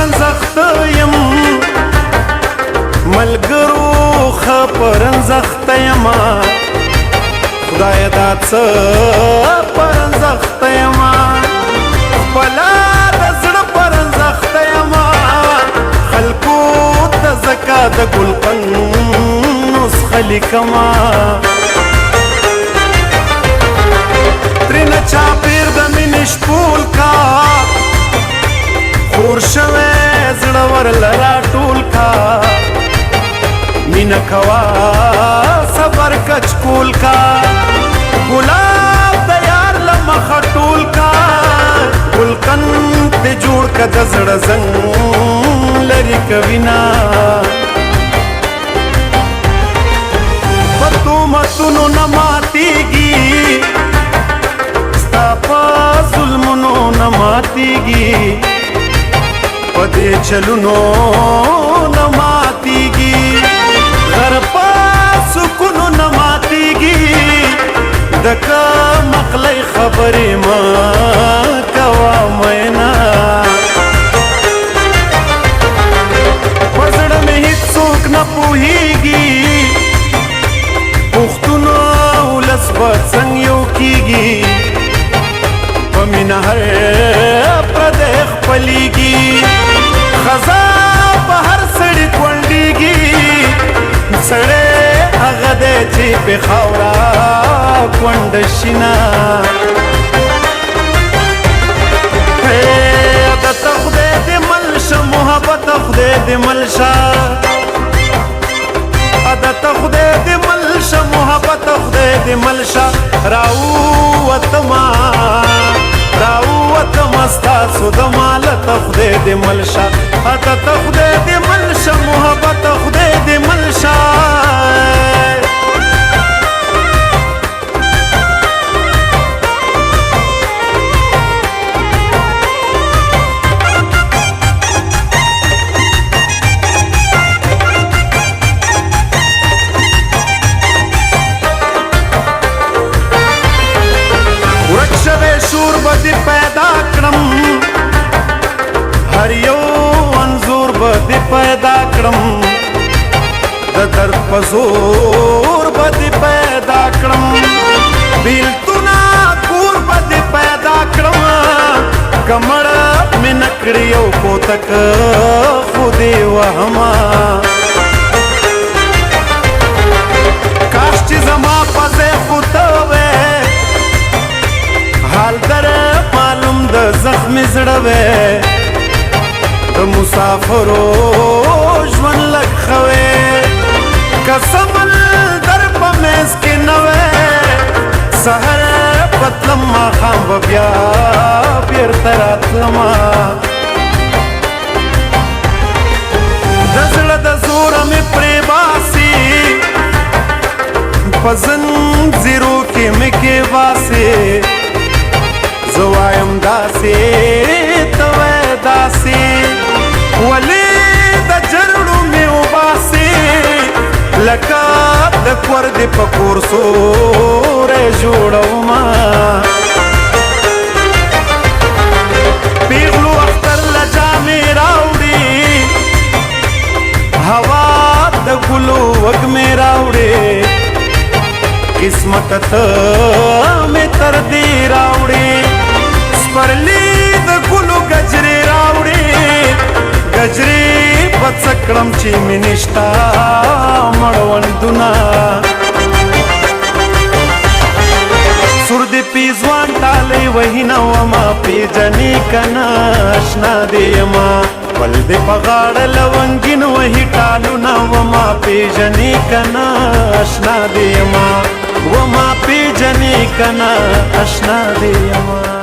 پرنزخت یم ملګرو ښه پرنزخت یم خدای دا څه پرنزخت یم خپله د زړه پرنزخت یم خلکو ته ځکه د ګلقن نسخه لیکمه ترېنه چاپېر د مینې شپول کا خور شوی زړور لره ټول کا مینه کوه صبر کچکول کا ګلاب د یار له مخه ټول کا ګلقن دې جوړ که د زړه زنګ لرې کوینه په تهمتونو نه ماتېږي ستا په ظلمونو نه ماتېږي په دې چلونو نه ماتېږي غر په سکونو نه ماتېږي د که مقلۍ خبرې مه کوه مینا په زړه مې هېڅوک نه پوهېږي پښتون ولس به څنګه یو کېږي په مینه هر پردی خپلېږي خزا په هر سړي کونډېږي سړی هغه دی چې پې خاوره کونډه شي نه عادته خدای دې مل شه محبته خدای دې مل شه عادته خدای دې مل شه محبته خدای دې مل شه راووتمه ستاسو د مالته خدای دې مل شه عادته خدای دې مل شه محبته خدای دې مل شه شور به دې پیدا کړم هر یو انځور به دې پیدا کړم د درد په زور به دې پیدا کړم بیلتونه کور به دې پیدا کړم که مړه مې نه کړي یو کوتک خو دې وهمه کاش چې زما په ځای خو ته وې حال در معلوم د زخم زړه وې د مسافرو ژوند لږ ښه وې که سمندر په منځ کې نه وې سحر به تلم ماښام به بیا بېرته راتلمه د زړه د زوره مې پرې باسي په زنځیرو کې مې کې باسي زه وایم داسې ته وایې داسې ولې د جرړو مې وباسې لکه د کور دې په کور سوری جوړومه پیغلو اختر له جامې راوړي هوا د ګلو وږمې راوړي قسمت ته مې تر دې راوړي سپرلي د ګلو ګجرې راوړي ګجرې به څه کړم چې مې نشته مړوندونه سور دې پیزوان ټالۍ وهي نه ومه پېژنې که نه اشنا دې یمه بل دې په غاړه لونګین وهي ټالونه ومه پېژنې که نه اشنا دې یمه وما پیجنې که نه اشنا دې یمه